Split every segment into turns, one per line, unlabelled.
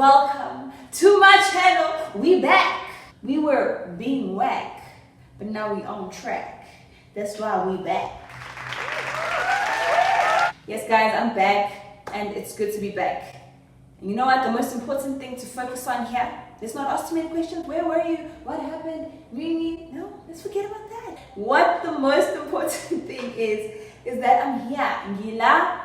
welcome to my channel. We back. We were being whack, but now we on track. That's why we back. Yes guys, I'm back and it's good to be back. And you know what, the most important thing to focus on here, let's not ask too many questions. Where were you? What happened? Really? No, let's forget about that. What the most important thing is that I'm here. Ngila.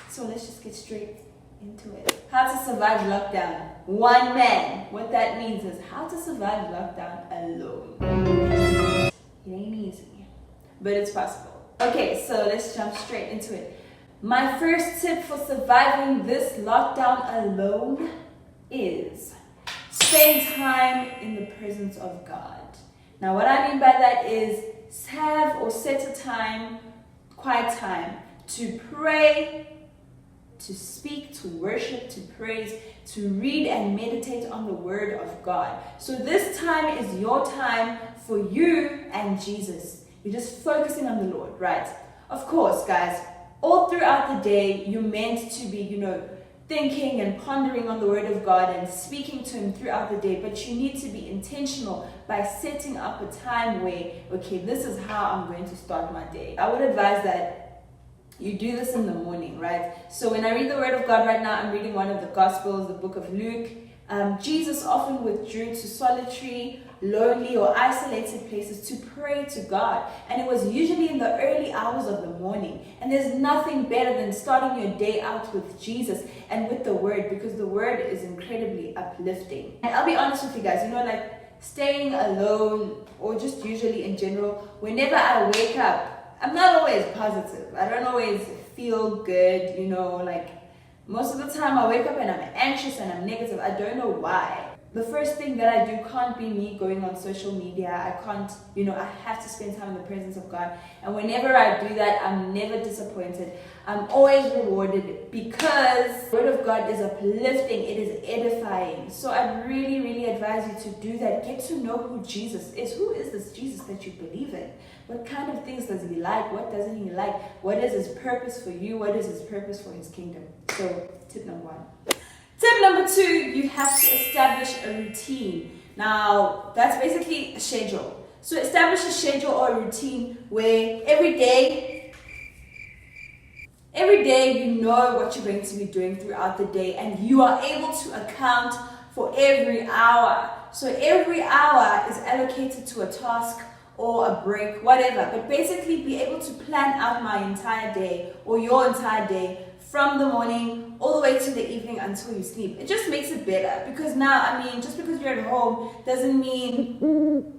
So let's just get straight into it. How to survive lockdown. One man. What that means is how to survive lockdown alone. It ain't easy, but it's possible. Okay, so let's jump straight into it. My first tip for surviving this lockdown alone is spend time in the presence of God. Now what I mean by that is have or set a time, quiet time, to pray, to speak, to worship, to praise, to read and meditate on the word of God. So this time is your time for you and Jesus. You're just focusing on the Lord, right? Of course, guys, all throughout the day, you're meant to be, thinking and pondering on the word of God and speaking to him throughout the day, but you need to be intentional by setting up a time where, okay, this is how I'm going to start my day. I would advise that you do this in the morning, right? So when I read the word of God right now, I'm reading one of the Gospels, the book of Luke. Jesus often withdrew to solitary, lonely or isolated places to pray to God, and it was usually in the early hours of the morning. And there's nothing better than starting your day out with Jesus and with the word, because the word is incredibly uplifting. And I'll be honest with you guys, staying alone, or just usually in general, whenever I wake up, I'm not always positive. I don't always feel good, most of the time I wake up and I'm anxious and I'm negative. I don't know why. The first thing that I do can't be me going on social media. I can't, I have to spend time in the presence of God. And whenever I do that, I'm never disappointed. I'm always rewarded because the word of God is uplifting. It is edifying. So I really, really advise you to do that. Get to know who Jesus is. Who is this Jesus that you believe in? What kind of things does he like? What doesn't he like? What is his purpose for you? What is his purpose for his kingdom? So tip number one. Tip number two, you have to establish a routine. Now, that's basically a schedule. So establish a schedule or a routine where every day you know what you're going to be doing throughout the day, and you are able to account for every hour. So every hour is allocated to a task or a break, whatever. But basically be able to plan out my entire day or your entire day from the morning all the way to the evening until you sleep. It just makes it better, because now, just because you're at home doesn't mean,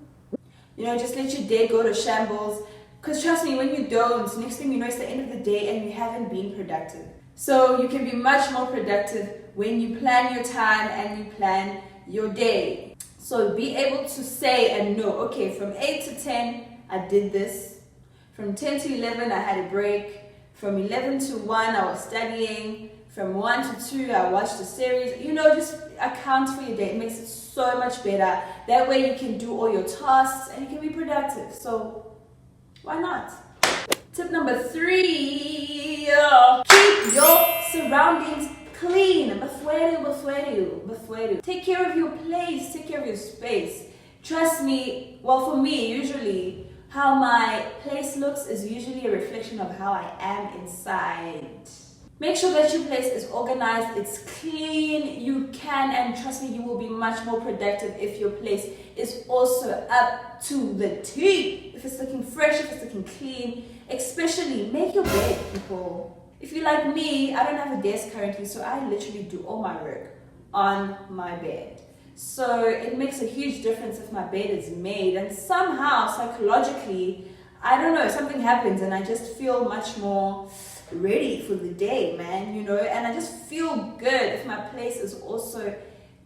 just let your day go to shambles. Because trust me, when you don't, next thing you know, it's the end of the day and you haven't been productive. So you can be much more productive when you plan your time and you plan your day. So be able to say and know, okay, from 8 to 10, I did this. From 10 to 11, I had a break. From 11 to 1, I was studying. From 1 to 2, I watched a series. Just account for your day. It makes it so much better. That way you can do all your tasks and you can be productive. So why not? Tip number 3, keep your surroundings clean. Bafwedu. Take care of your place. Take care of your space. Trust me, well, for me, usually, how my place looks is usually a reflection of how I am inside. Make sure that your place is organized, it's clean. You can, and trust me, you will be much more productive if your place is also up to the T. If it's looking fresh, if it's looking clean. Especially, make your bed, people. If you're like me, I don't have a desk currently, so I literally do all my work on my bed. So it makes a huge difference if my bed is made, and somehow psychologically, I don't know, something happens and I just feel much more ready for the day, man, and I just feel good if my place is also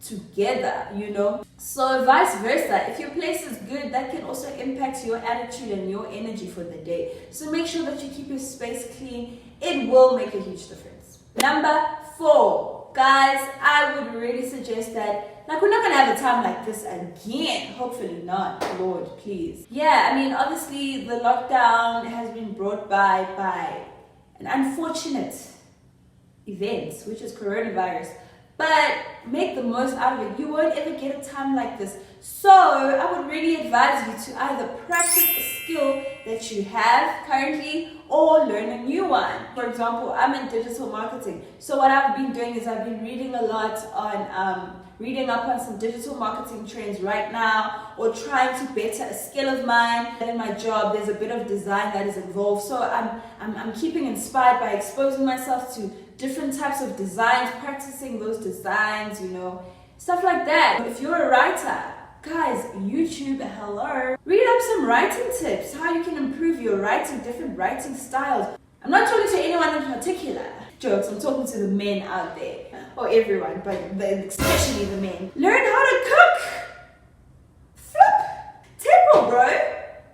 together, So vice versa, if your place is good, that can also impact your attitude and your energy for the day. So make sure that you keep your space clean. It will make a huge difference. Number 4, guys, I would really suggest that, we're not gonna have a time like this again. Hopefully not, Lord, please. Yeah, obviously the lockdown has been brought by an unfortunate event, which is coronavirus. but make the most out of it. You won't ever get a time like this. So I would really advise you to either practice a skill that you have currently or learn a new one. For example, I'm in digital marketing. So what I've been doing is I've been reading a lot on reading up on some digital marketing trends right now, or trying to better a skill of mine. And in my job, there's a bit of design that is involved. So I'm keeping inspired by exposing myself to different types of designs, practicing those designs, you know, stuff like that. If you're a writer, guys, YouTube, hello. Read up some writing tips, how you can improve your writing, different writing styles. I'm not talking to anyone in particular. Jokes, I'm talking to the men out there. Or everyone, but especially the men. Learn how to cook. Flip. Temple, bro.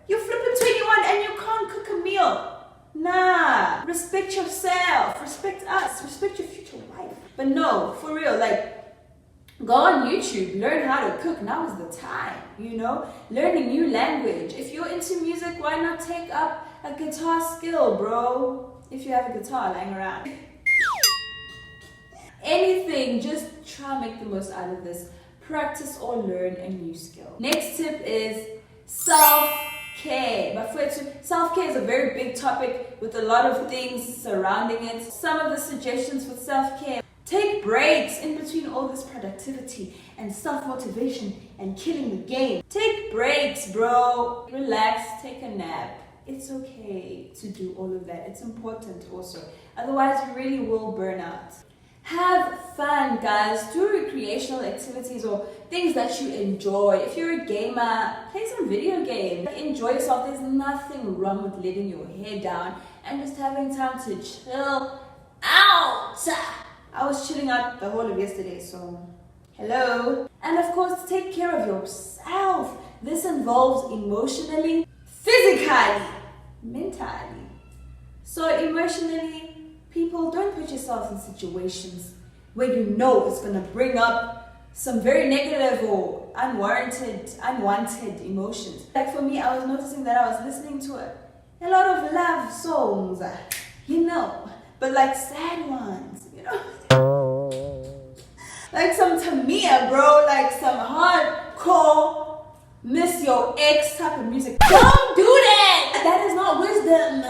You're flipping 21 and you can't cook a meal. Nah. Respect yourself. Respect us. Respect your future wife. But no, for real, like, go on YouTube, learn how to cook. Now is the time, you know? Learn a new language. If you're into music, why not take up a guitar skill, bro? If you have a guitar lying around. Anything, just try and make the most out of this. Practice or learn a new skill. Next tip is self-care. But self-care is a very big topic with a lot of things surrounding it. Some of the suggestions for self-care: take breaks in between all this productivity and self-motivation and killing the game. Take breaks, bro. Relax, take a nap. It's okay to do all of that. It's important also. Otherwise, you really will burn out. Have fun, guys. Do recreational activities or things that you enjoy. If you're a gamer, play some video games. Enjoy yourself. There's nothing wrong with letting your hair down and just having time to chill out. I was chilling out the whole of yesterday, so hello. And of course, take care of yourself. This involves emotionally, physically, mentally. So emotionally, people, don't put yourself in situations where you know it's going to bring up some very negative or unwanted emotions. Like for me, I was noticing that I was listening to a lot of love songs, you know, but like sad ones, you know. Like some Tamia, bro, like some hardcore miss your ex type of music. Don't do that! That is not wisdom.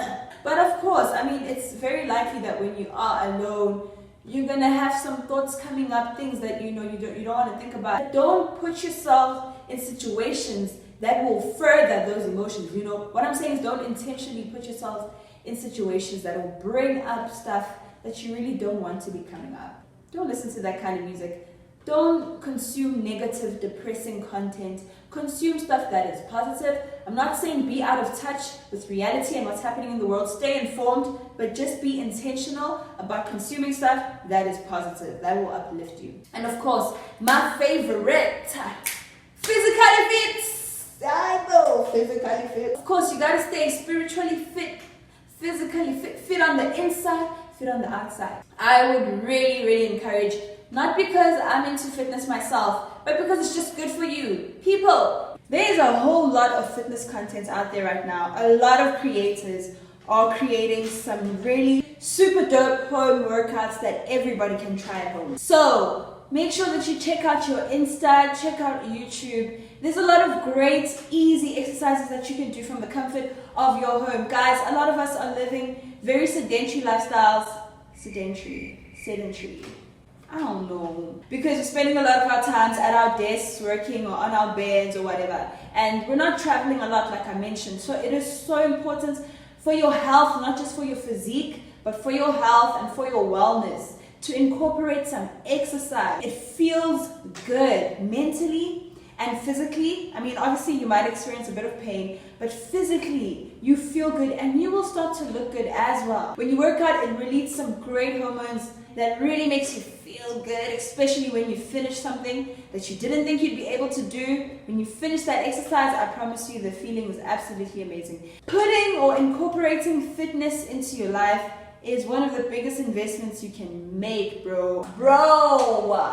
But of course, I mean, it's very likely that when you are alone, you're gonna have some thoughts coming up, things that you know you don't want to think about. Don't put yourself in situations that will further those emotions. You know what I'm saying is, don't intentionally put yourself in situations that will bring up stuff that you really don't want to be coming up. Don't listen to that kind of music. Don't consume negative, depressing content. Consume stuff that is positive. I'm not saying be out of touch with reality and what's happening in the world. Stay informed, but just be intentional about consuming stuff that is positive, that will uplift you. And of course, my favorite, physically fit. I know, physically fit. Of course, you gotta stay spiritually fit, physically fit, fit on the inside, fit on the outside. I would really encourage, not because I'm into fitness myself, but because it's just good for you. People, there's a whole lot of fitness content out there right now. A lot of creators are creating some really super dope home workouts that everybody can try at home. So make sure that you check out your Insta, check out YouTube. There's a lot of great, easy exercises that you can do from the comfort of your home. Guys, a lot of us are living very sedentary lifestyles. Sedentary. I don't know. Because we're spending a lot of our times at our desks working or on our beds or whatever. And we're not traveling a lot, like I mentioned. So it is so important for your health, not just for your physique, but for your health and for your wellness, to incorporate some exercise. It feels good mentally and physically. I mean, obviously you might experience a bit of pain, but physically you feel good and you will start to look good as well. When you work out, it releases some great hormones that really makes you feel good, especially when you finish something that you didn't think you'd be able to do. When you finish that exercise, I promise you the feeling is absolutely amazing. Putting or incorporating fitness into your life is one of the biggest investments you can make, bro.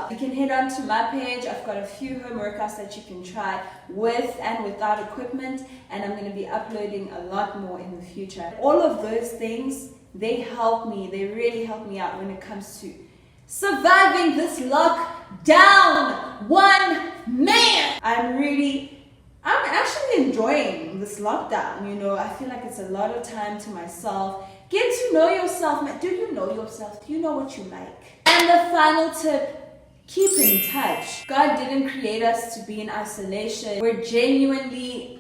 You can head on to my page. I've got a few home workouts that you can try with and without equipment, and I'm going to be uploading a lot more in the future. All of those things, they help me. They really help me out when it comes to surviving this lockdown. One man. I'm actually enjoying this lockdown. You know, I feel like it's a lot of time to myself. Get to know yourself. Do you know yourself? Do you know what you like? And the final tip, keep in touch. God didn't create us to be in isolation. We're genuinely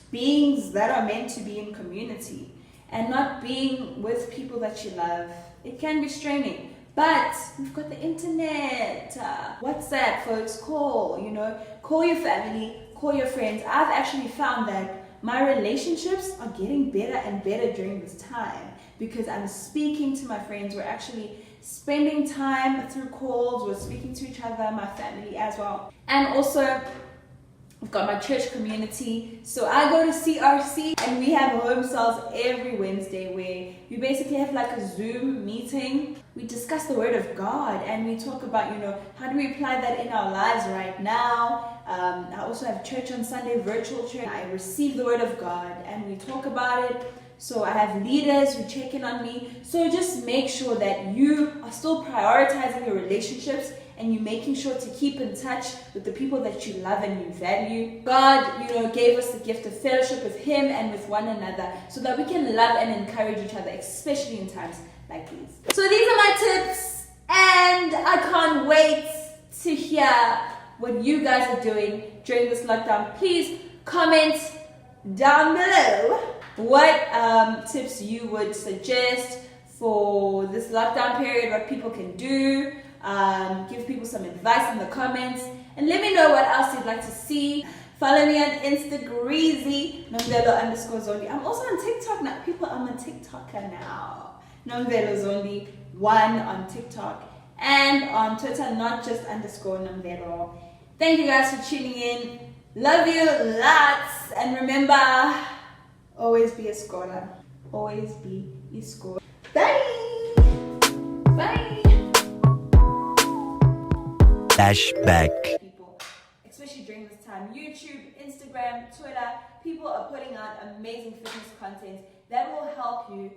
beings that are meant to be in community and not being with people that you love. It can be straining. But we've got the internet, WhatsApp, folks, call your family, call your friends. I've actually found that my relationships are getting better and better during this time because I'm speaking to my friends. We're actually spending time through calls. We're speaking to each other, my family as well. And also, I've got my church community. So I go to CRC and we have home cells every Wednesday where we basically have like a Zoom meeting. We discuss the Word of God and we talk about, how do we apply that in our lives right now. I also have church on Sunday, virtual church. I receive the Word of God and we talk about it. So I have leaders who check in on me. So just make sure that you are still prioritizing your relationships and you're making sure to keep in touch with the people that you love and you value. God, gave us the gift of fellowship with Him and with one another so that we can love and encourage each other, especially in times like these. So these are my tips, and I can't wait to hear what you guys are doing during this lockdown. Please comment down below what tips you would suggest for this lockdown period, what people can do. Give people some advice in the comments and let me know what else you'd like to see. Follow me on Instagram, @Nomvelo_Zondi. I'm also on TikTok now. People, I'm a TikToker now. Nomvelo_Zondi 1 on TikTok and on Twitter, not just _Nomvelo. Thank you guys for tuning in. Love you lots. And remember, always be a scholar. Always be a scholar. Bye. Bye.
Flashback.
People, especially during this time, YouTube, Instagram, Twitter, people are putting out amazing fitness content that will help you